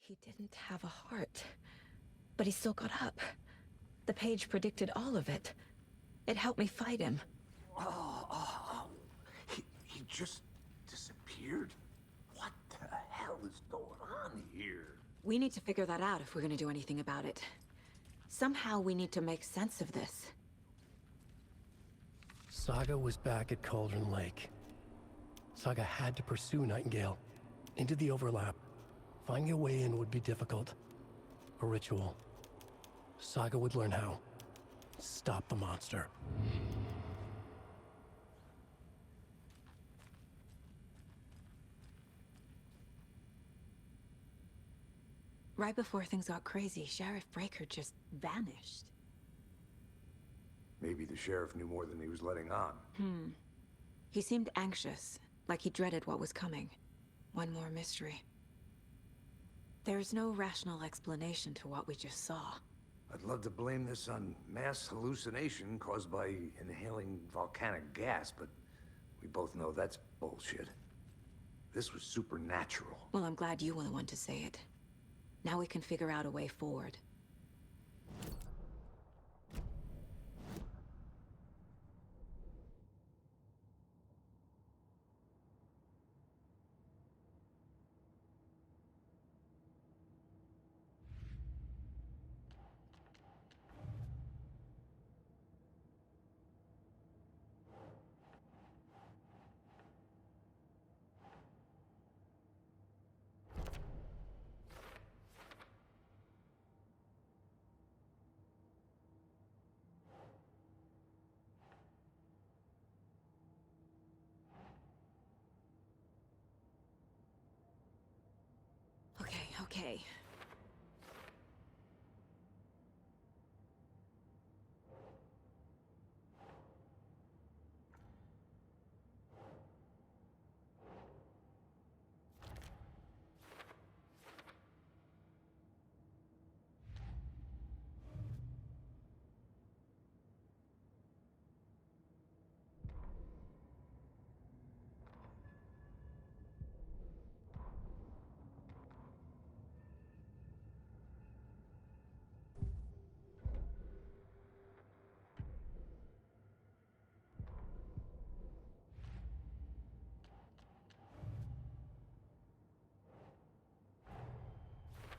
He didn't have a heart, but he still got up. The page predicted all of it. It helped me fight him. Oh, he just disappeared? What the hell is going on here? We need to figure that out if we're gonna do anything about it. Somehow we need to make sense of this. Saga was back at Cauldron Lake. Saga had to pursue Nightingale. Into the overlap. Finding a way in would be difficult. A ritual. Saga would learn how. Stop the monster. Right before things got crazy, Sheriff Breaker just vanished. Maybe the sheriff knew more than he was letting on. He seemed anxious, like he dreaded what was coming. One more mystery. There's no rational explanation to what we just saw. I'd love to blame this on mass hallucination caused by inhaling volcanic gas, but we both know that's bullshit. This was supernatural. Well, I'm glad you were the one to say it. Now we can figure out a way forward. Okay.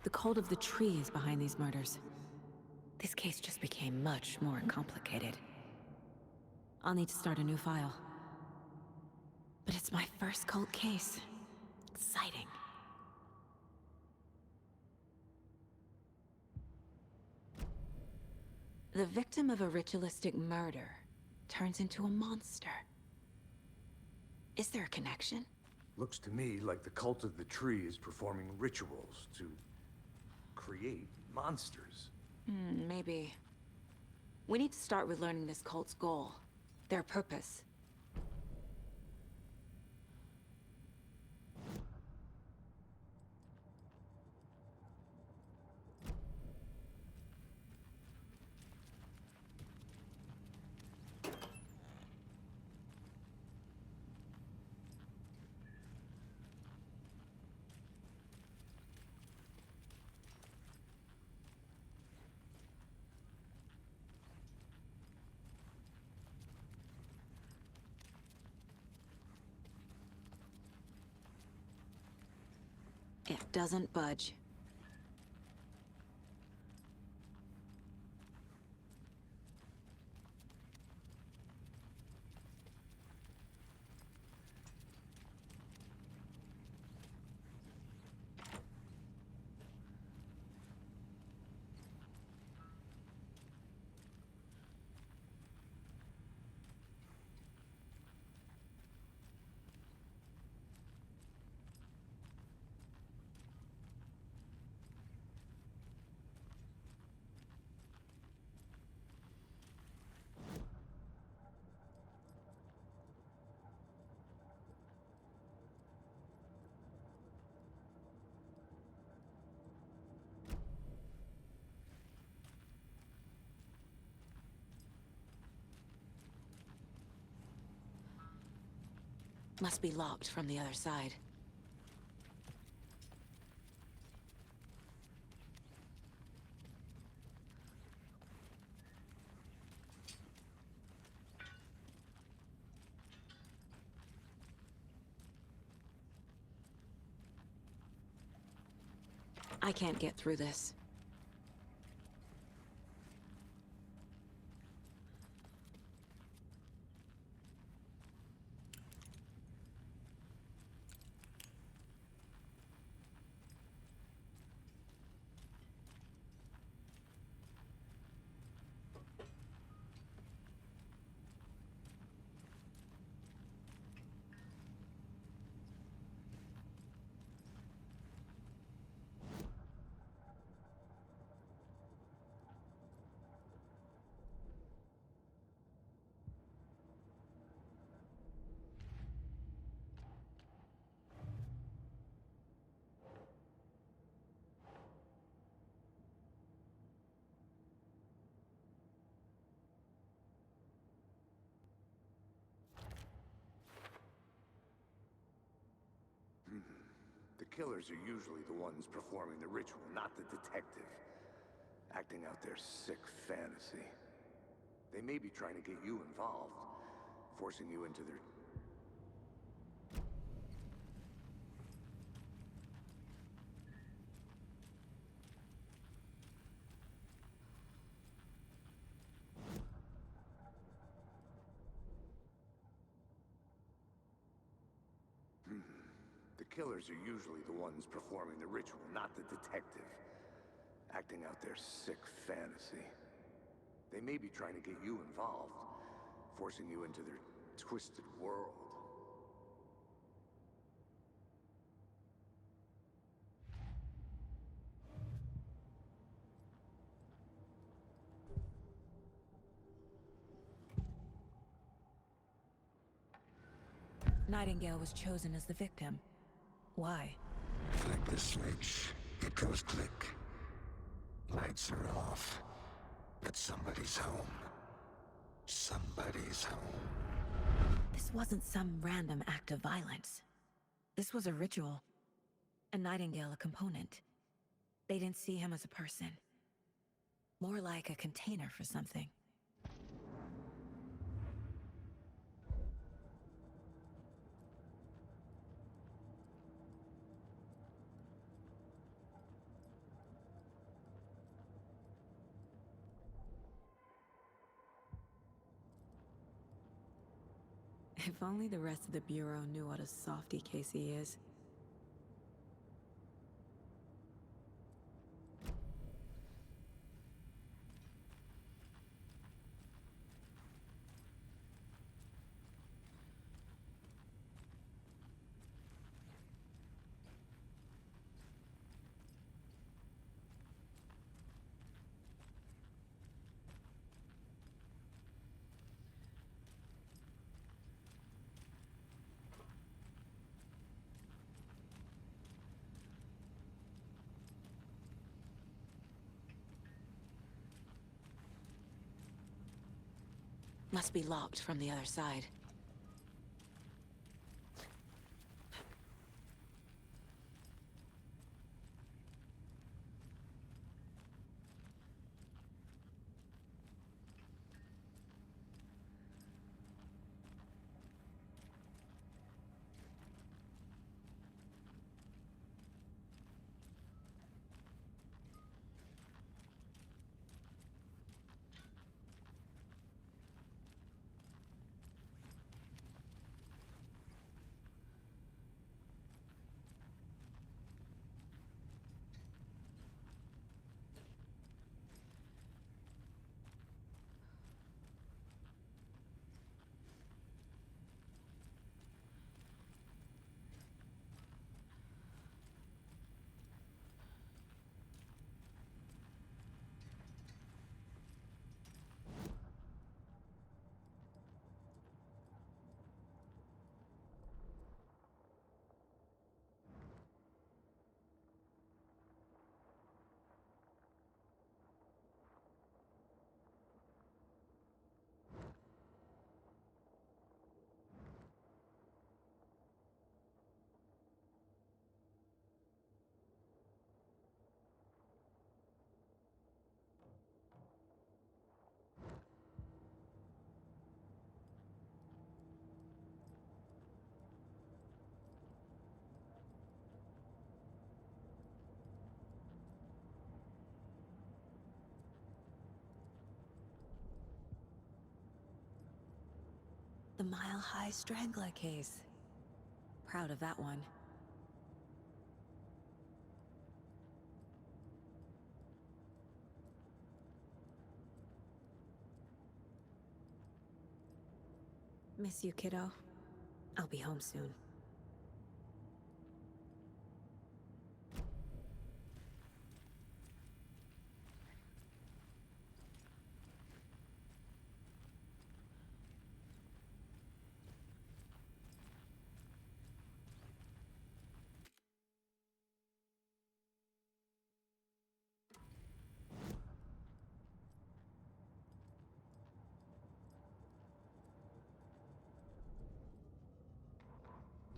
The cult of the tree is behind these murders. This case just became much more complicated. I'll need to start a new file. But it's my first cult case. Exciting. The victim of a ritualistic murder turns into a monster. Is there a connection? Looks to me like the cult of the tree is performing rituals to create monsters. Maybe. We need to start with learning this cult's goal. Their purpose. It doesn't budge. Must be locked from the other side. I can't get through this. The killers are usually the ones performing the ritual, not the detective. Acting out their sick fantasy. They may be trying to get you involved, forcing you into their... The killers are usually the ones performing the ritual, not the detective. Acting out their sick fantasy. They may be trying to get you involved, forcing you into their twisted world. Nightingale was chosen as the victim. Why? Flick the switch, it goes click. Lights are off, but somebody's home. Somebody's home. This wasn't some random act of violence. This was a ritual. And Nightingale a component. They didn't see him as a person. More like a container for something. If only the rest of the Bureau knew what a softy Casey is. Must be locked from the other side. Mile High Strangler case. Proud of that one. Miss you, kiddo. I'll be home soon.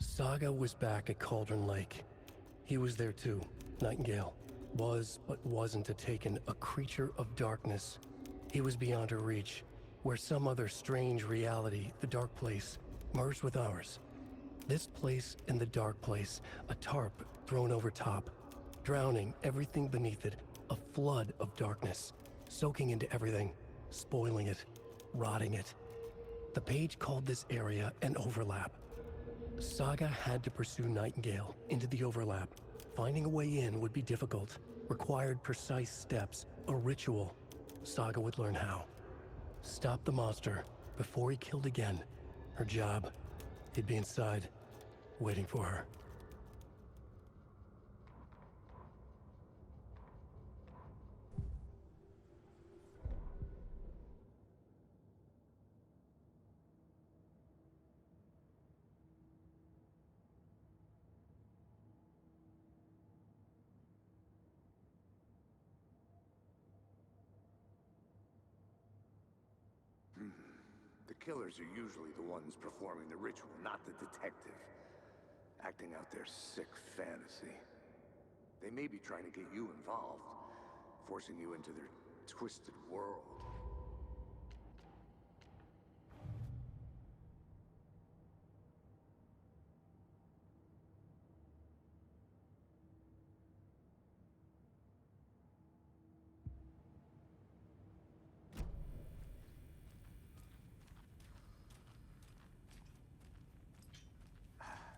Saga was back at Cauldron Lake. He was there too, Nightingale. Was, but wasn't a Taken, a creature of darkness. He was beyond her reach, where some other strange reality, the Dark Place, merged with ours. This place and the Dark Place, a tarp thrown over top, drowning everything beneath it, a flood of darkness, soaking into everything, spoiling it, rotting it. The page called this area an overlap. Saga had to pursue Nightingale into the overlap. Finding a way in would be difficult, required precise steps, a ritual. Saga would learn how. Stop the monster before he killed again. Her job, he'd be inside, waiting for her. The killers are usually the ones performing the ritual, not the detective. Acting out their sick fantasy. They may be trying to get you involved, forcing you into their twisted world.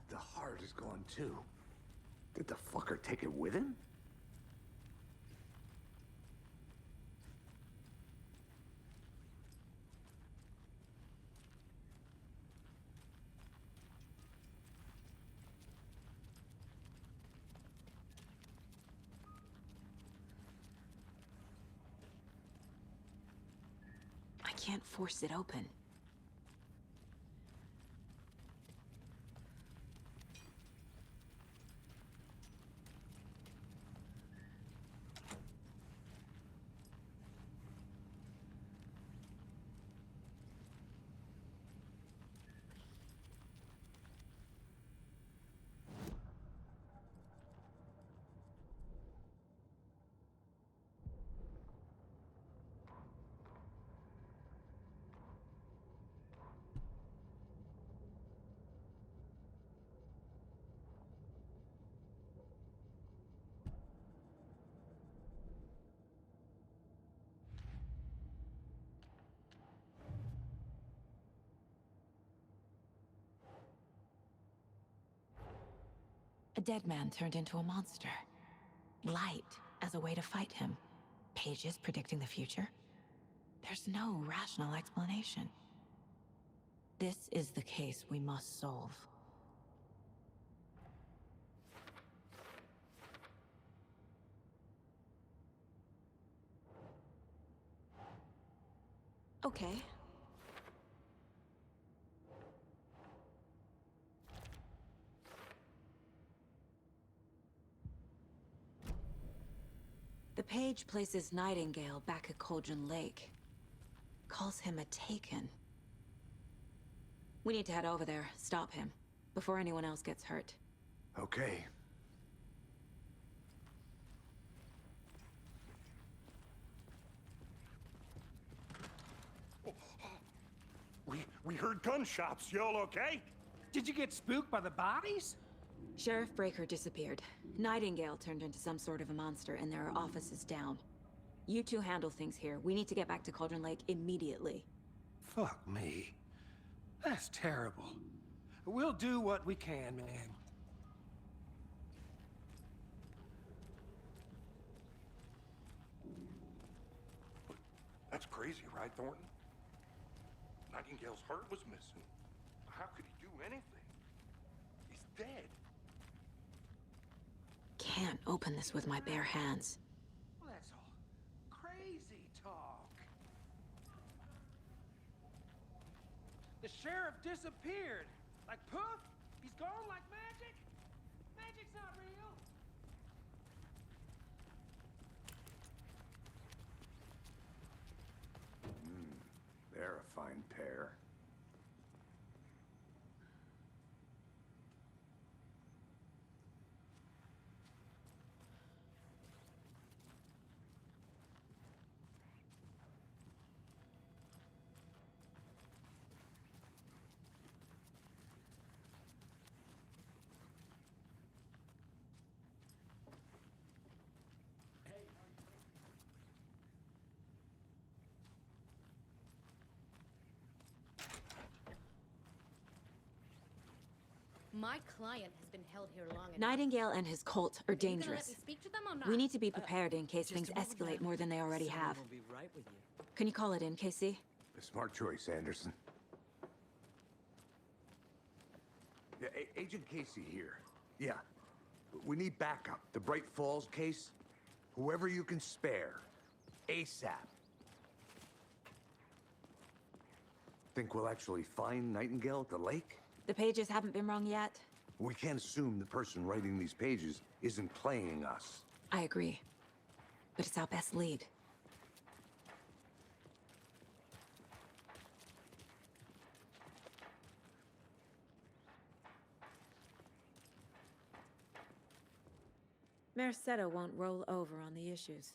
The heart is gone too. Did the fucker take it with him? I can't force it open. A dead man turned into a monster. Light as a way to fight him. Pages predicting the future. There's no rational explanation. This is the case we must solve. Okay. The page places Nightingale back at Cauldron Lake. Calls him a Taken. We need to head over there, stop him, before anyone else gets hurt. Okay. We heard gunshots. Y'all okay? Did you get spooked by the bodies? Sheriff Breaker disappeared. Nightingale turned into some sort of a monster, and there are offices down. You two handle things here. We need to get back to Cauldron Lake immediately. Fuck me. That's terrible. We'll do what we can, man. That's crazy, right, Thornton? Nightingale's heart was missing. How could he do anything? He's dead. Can't open this with my bare hands. Well, that's all crazy talk. The sheriff disappeared. Like poof, he's gone like magic. Magic's not real. They're a fine pair. My client has been held here long enough. Nightingale and his cult are Are you gonna let dangerous. me speak to them or not? We need to be prepared in case things escalate more than they already have. Will be right with you. Can you call it in, Casey? A smart choice, Anderson. Yeah, Agent Casey here. Yeah. We need backup. The Bright Falls case. Whoever you can spare. ASAP. Think we'll actually find Nightingale at the lake? The pages haven't been rung yet. We can't assume the person writing these pages isn't playing us. I agree. But it's our best lead. Mercado won't roll over on the issues.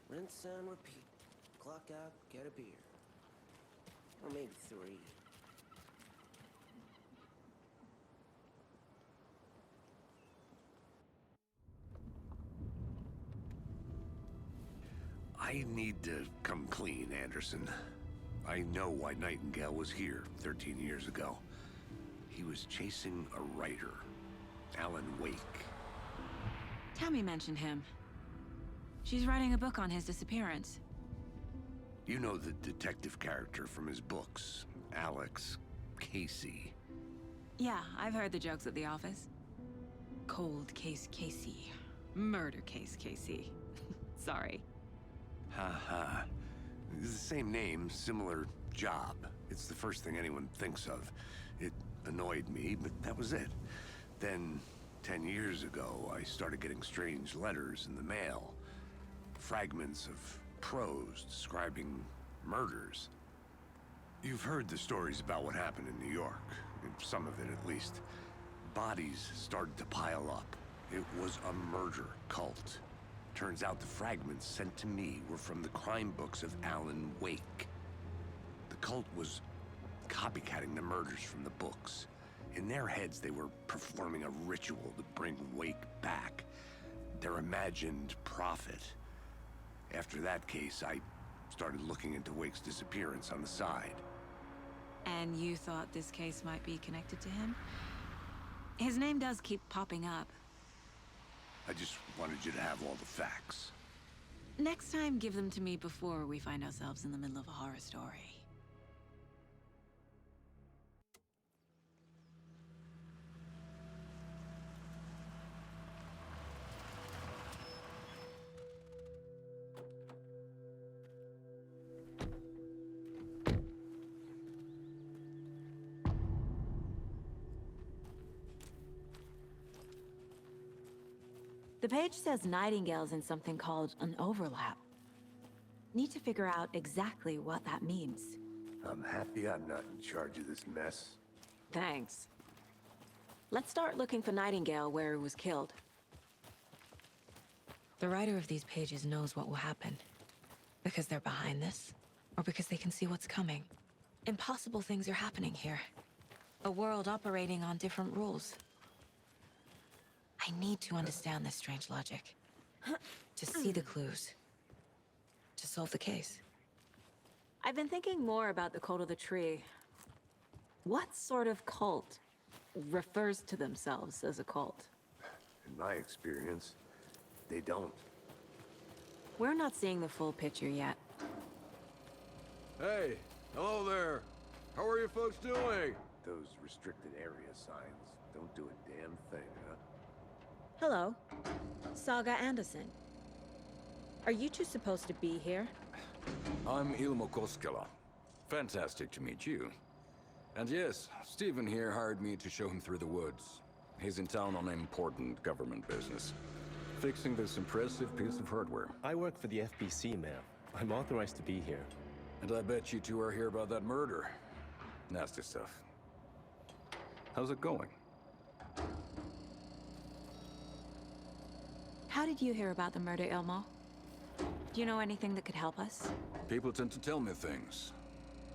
Rinse and repeat. Clock out, get a beer. Or maybe 3. I need to come clean, Anderson. I know why Nightingale was here 13 years ago. He was chasing a writer, Alan Wake. Tammy mentioned him. She's writing a book on his disappearance. You know the detective character from his books, Alex Casey. Yeah, I've heard the jokes at the office. Cold case Casey. Murder case Casey. Sorry. Ha ha. The same name, similar job. It's the first thing anyone thinks of. It annoyed me, but that was it. Then, 10 years ago, I started getting strange letters in the mail. Fragments of prose describing murders. You've heard the stories about what happened in New York. Some of it, at least. Bodies started to pile up. It was a murder cult. Turns out the fragments sent to me were from the crime books of Alan Wake. The cult was copycatting the murders from the books. In their heads, they were performing a ritual to bring Wake back. Their imagined prophet. After that case, I started looking into Wake's disappearance on the side. And you thought this case might be connected to him? His name does keep popping up. I just wanted you to have all the facts. Next time, give them to me before we find ourselves in the middle of a horror story. The page says Nightingale's in something called an overlap. Need to figure out exactly what that means. I'm happy I'm not in charge of this mess. Thanks. Let's start looking for Nightingale where he was killed. The writer of these pages knows what will happen. Because they're behind this, or because they can see what's coming. Impossible things are happening here. A world operating on different rules. I need to understand this strange logic. To see the clues. To solve the case. I've been thinking more about the cult of the tree. What sort of cult refers to themselves as a cult? In my experience, they don't. We're not seeing the full picture yet. Hey, hello there. How are you folks doing? Those restricted area signs don't do a damn thing, huh? Hello. Saga Anderson. Are you two supposed to be here? I'm Ilmo Koskela. Fantastic to meet you. And yes, Stephen here hired me to show him through the woods. He's in town on important government business. Fixing this impressive piece of hardware. I work for the FBC, ma'am. I'm authorized to be here. And I bet you two are here about that murder. Nasty stuff. How's it going? How did you hear about the murder, Ilmo? Do you know anything that could help us? People tend to tell me things.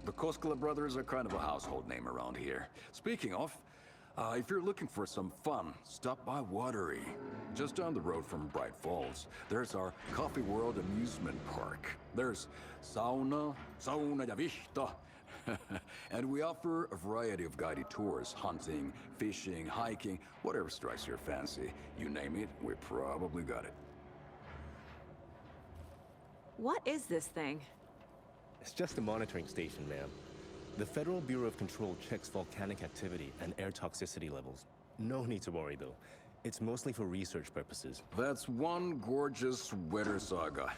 The Koskela brothers are kind of a household name around here. Speaking of, if you're looking for some fun, stop by Watery. Just down the road from Bright Falls, there's our Coffee World amusement park. There's sauna ja vihta. And we offer a variety of guided tours, hunting, fishing, hiking, whatever strikes your fancy. You name it, we probably got it. What is this thing? It's just a monitoring station, ma'am. The Federal Bureau of Control checks volcanic activity and air toxicity levels. No need to worry, though. It's mostly for research purposes. That's one gorgeous weather saga.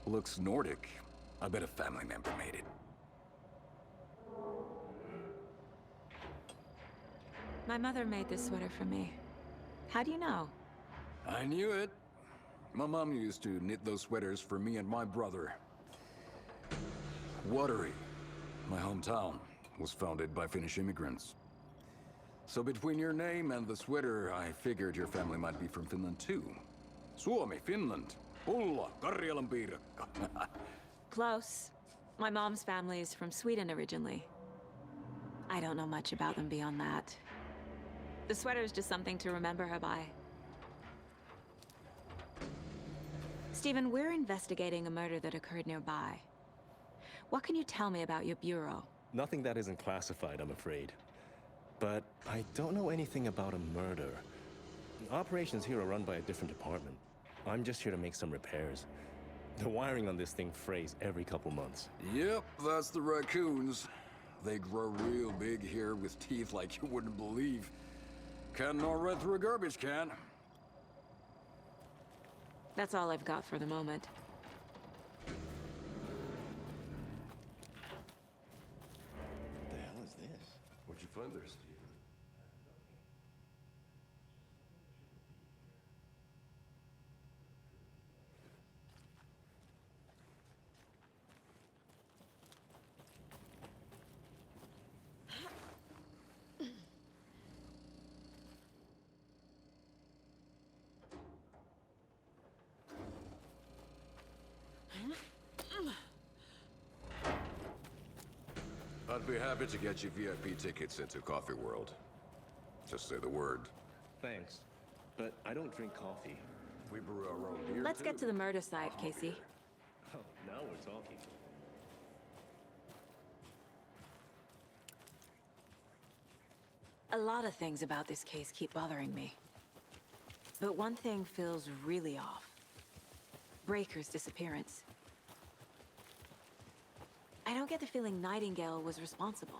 Looks Nordic. I bet a family member made it. My mother made this sweater for me. How do you know? I knew it. My mom used to knit those sweaters for me and my brother. Watery, my hometown, was founded by Finnish immigrants. So between your name and the sweater, I figured your family might be from Finland too. Suomi, Finland. Pulla, Karjalan piirakka. Close. My mom's family is from Sweden originally. I don't know much about them beyond that. The sweater is just something to remember her by. Stephen, we're investigating a murder that occurred nearby. What can you tell me about your bureau? Nothing that isn't classified, I'm afraid. But I don't know anything about a murder. Operations here are run by a different department. I'm just here to make some repairs. The wiring on this thing frays every couple months. Yep, that's the raccoons. They grow real big here with teeth like you wouldn't believe. Can't gnaw right through a garbage can. That's all I've got for the moment. What the hell is this? What'd you find there, Steve? I'd be happy to get you VIP tickets into Coffee World. Just say the word. Thanks. But I don't drink coffee. We brew our own beer, Let's get too. to the murder site, Casey. Oh, now we're talking. A lot of things about this case keep bothering me. But one thing feels really off. Breaker's disappearance. I don't get the feeling Nightingale was responsible.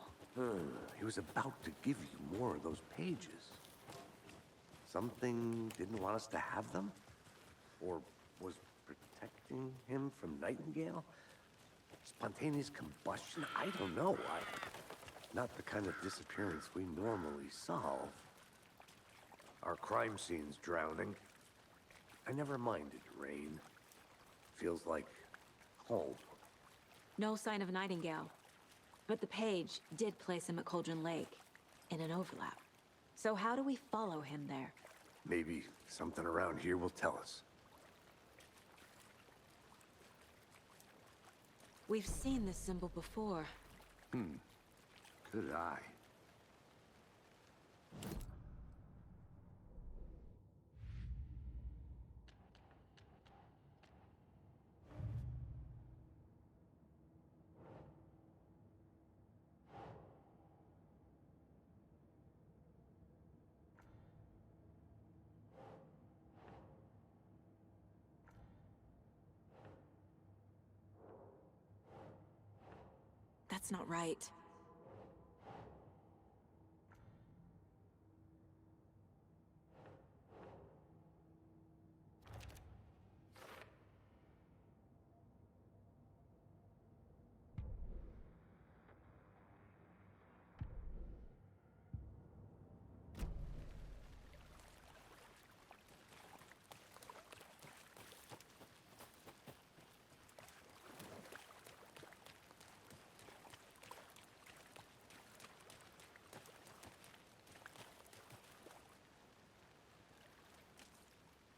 He was about to give you more of those pages. Something didn't want us to have them? Or was protecting him from Nightingale? Spontaneous combustion? I don't know. Not the kind of disappearance we normally solve. Our crime scene's drowning. I never minded rain. Feels like home. No sign of Nightingale. But the page did place him at Cauldron Lake, in an overlap. So how do we follow him there? Maybe something around here will tell us. We've seen this symbol before. Good eye. That's not right.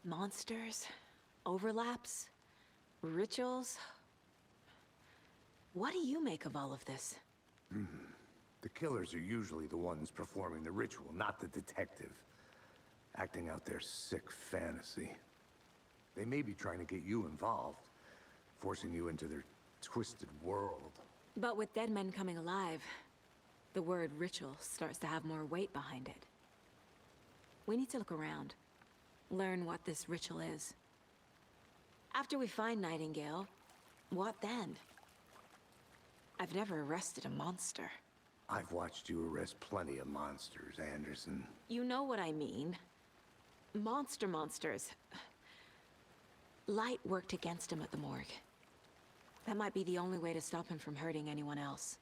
Monsters? Overlaps? Rituals? What do you make of all of this? The killers are usually the ones performing the ritual, not the detective. Acting out their sick fantasy. They may be trying to get you involved, forcing you into their twisted world. But with dead men coming alive, the word ritual starts to have more weight behind it. We need to look around. Learn what this ritual is. After we find Nightingale, what then? I've never arrested a monster. I've watched you arrest plenty of monsters, Anderson. You know what I mean. Monsters. Light worked against him at the morgue. That might be the only way to stop him from hurting anyone else.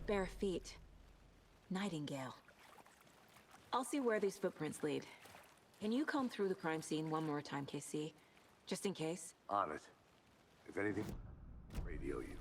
Bare feet. Nightingale. I'll see where these footprints lead. Can you comb through the crime scene one more time, KC? Just in case? On it. If anything, radio you.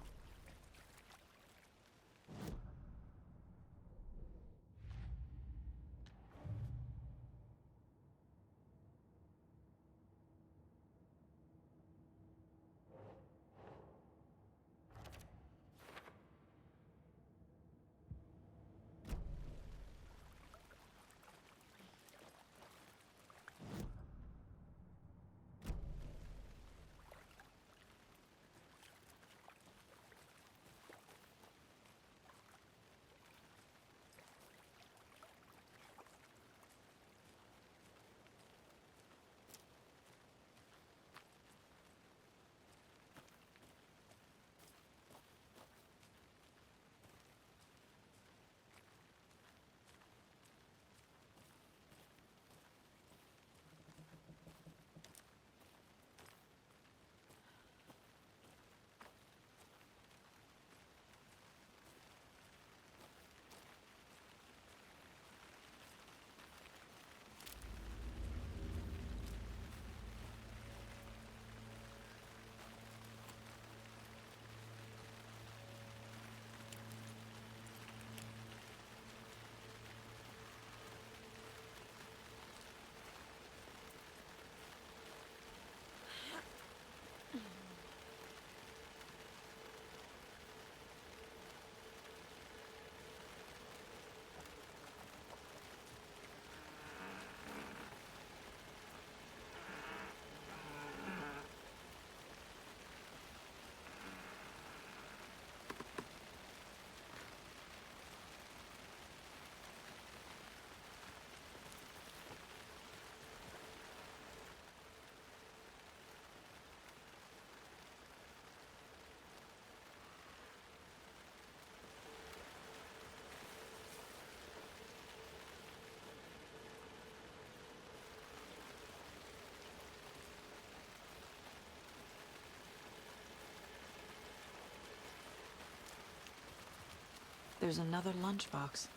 There's another lunchbox.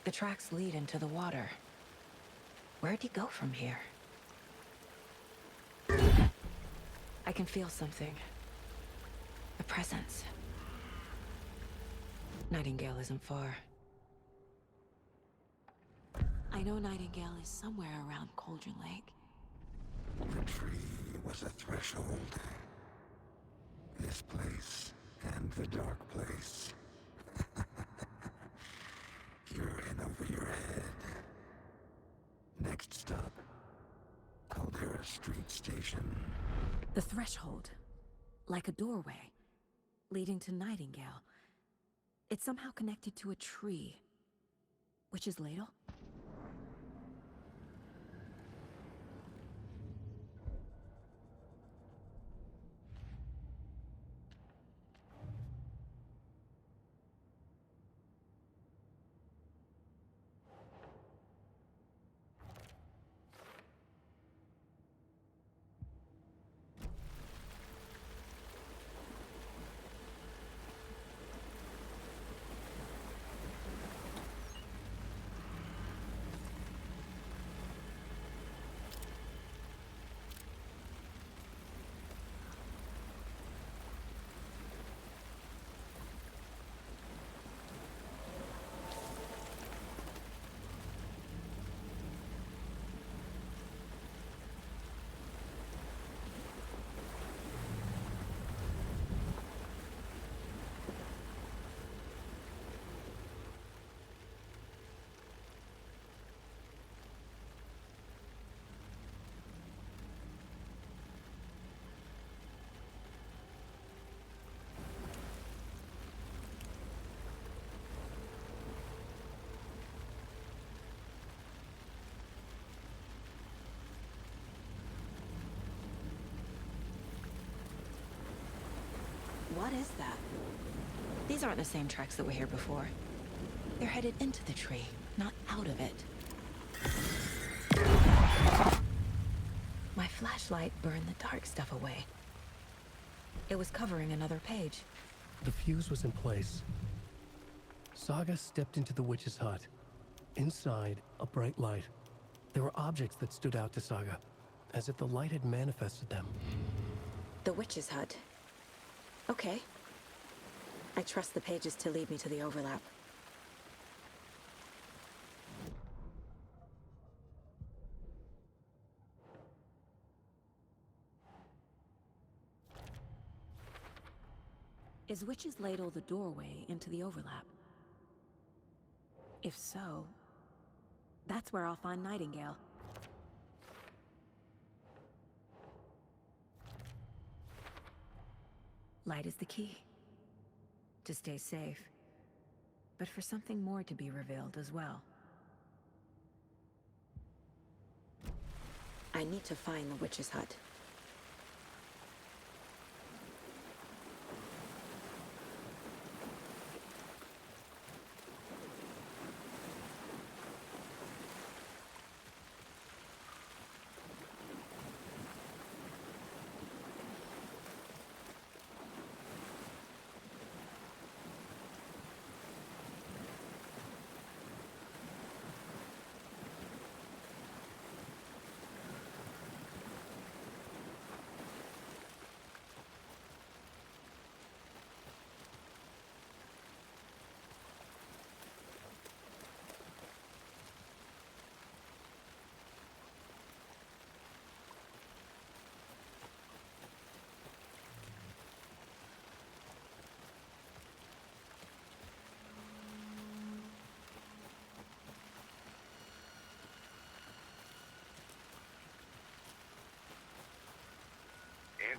The tracks lead into the water. Where'd he go from here? I can feel something. A presence. Nightingale isn't far. I know Nightingale is somewhere around Cauldron Lake. The tree was a threshold. This place and the dark place. You're in over your head. Next stop, Caldera Street Station. The threshold. Like a doorway. Leading to Nightingale. It's somehow connected to a tree. Witch's Ladle? What is that? These aren't the same tracks that were here before. They're headed into the tree, not out of it. My flashlight burned the dark stuff away. It was covering another page. The fuse was in place. Saga stepped into the witch's hut. Inside, a bright light. There were objects that stood out to Saga, as if the light had manifested them. The witch's hut. Okay. I trust the pages to lead me to the overlap. Is Witch's Ladle the doorway into the overlap? If so, that's where I'll find Nightingale. Light is the key. To stay safe. But for something more to be revealed as well. I need to find the witch's hut.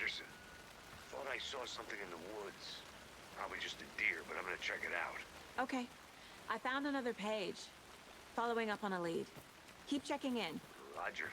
Anderson. Thought I saw something in the woods. Probably just a deer, but I'm gonna check it out. Okay. I found another page. Following up on a lead. Keep checking in. Roger.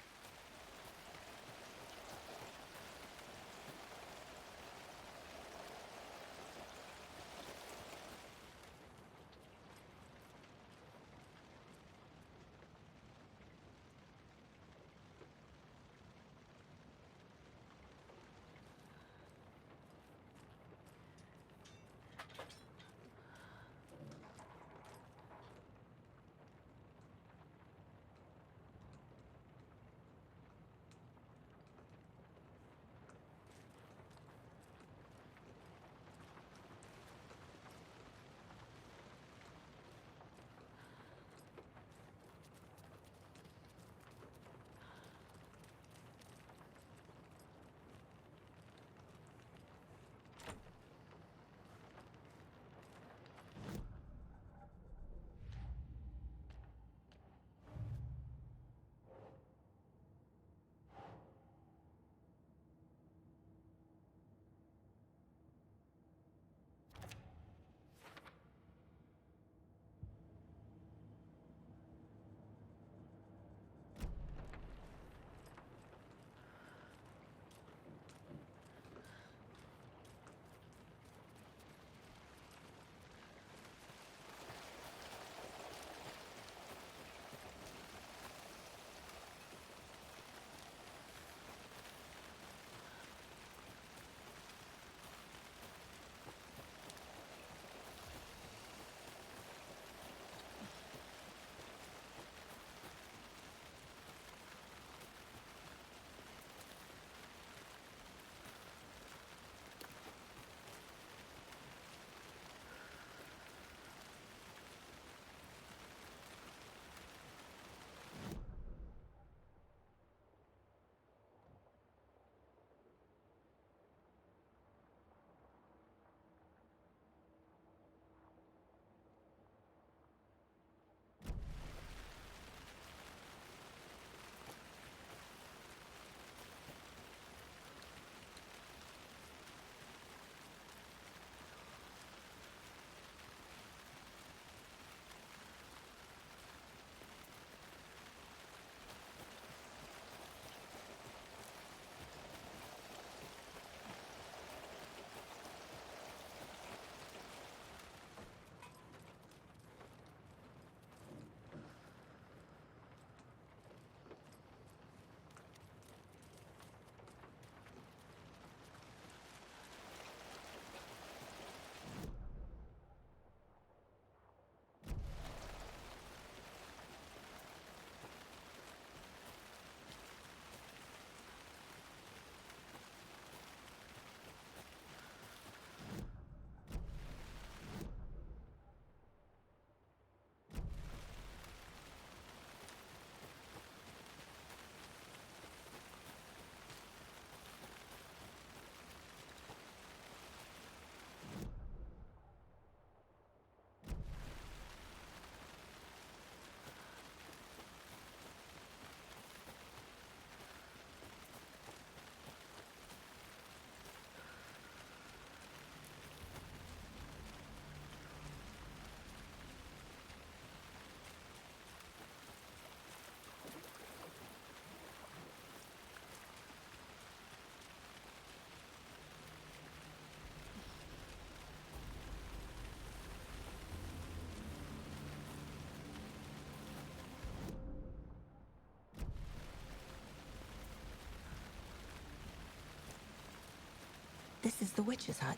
This is the witch's hut.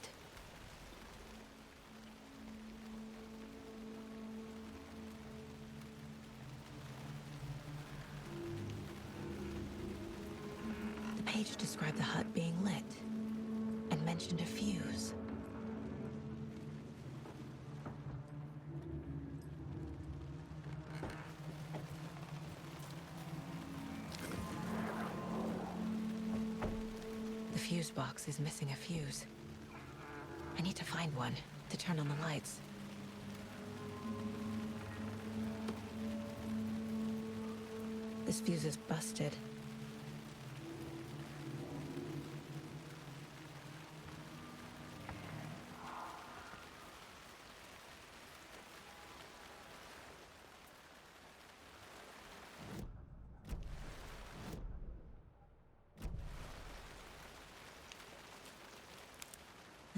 The page described the hut being lit and mentioned a fuse. The fuse box is missing a fuse. I need to find one to turn on the lights. This fuse is busted.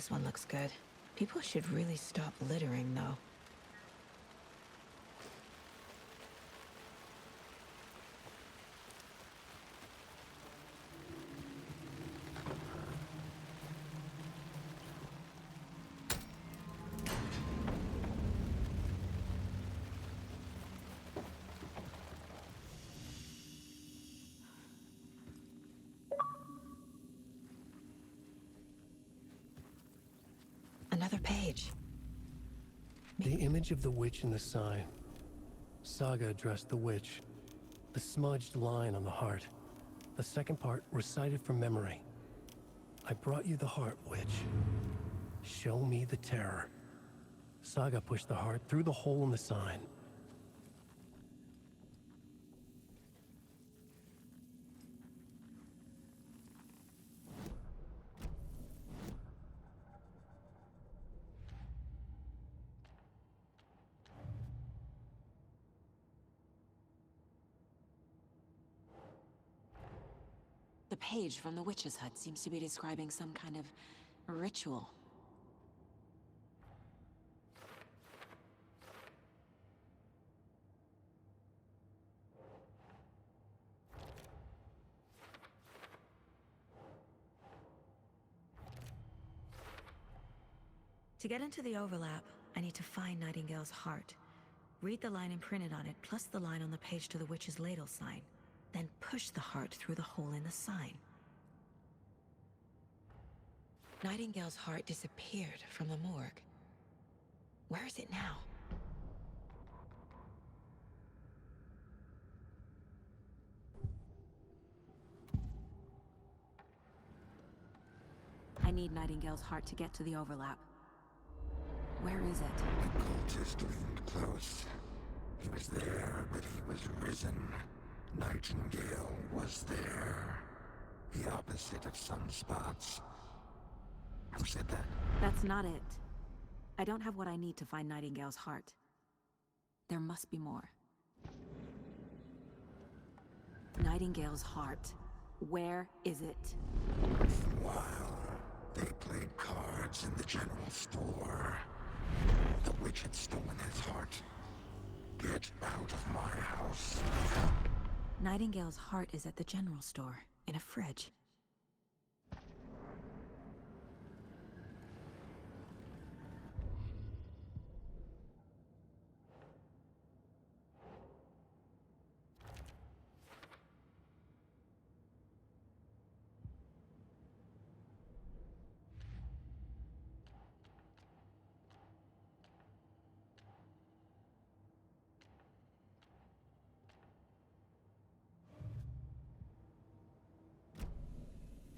This one looks good. People should really stop littering, though. Another page. The image of the witch in the sign. Saga addressed the witch. The smudged line on the heart. The second part recited from memory. I brought you the heart, witch. Show me the terror. Saga pushed the heart through the hole in the sign. The page from the witch's hut seems to be describing some kind of ritual. To get into the overlap, I need to find Nightingale's heart. Read the line imprinted on it, plus the line on the page to the witch's ladle sign. Then push the heart through the hole in the sign. Nightingale's heart disappeared from the morgue. Where is it now? I need Nightingale's heart to get to the overlap. Where is it? The cultist loomed close. He was there, but he was risen. Nightingale was there. The opposite of sunspots. Who said that? That's not it. I don't have what I need to find Nightingale's heart. There must be more. Nightingale's heart. Where is it? While they played cards in the general store, the witch had stolen his heart. Get out of my house. Nightingale's heart is at the general store, in a fridge.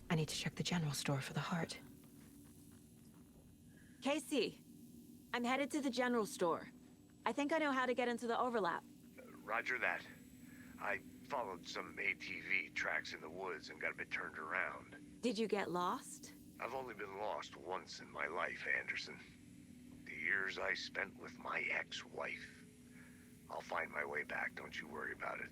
I need to check the general store for the heart. Casey, I'm headed to the general store. I think I know how to get into the overlap. Roger that. I followed some ATV tracks in the woods and got a bit turned around. Did you get lost? I've only been lost once in my life, Anderson. The years I spent with my ex-wife. I'll find my way back, don't you worry about it.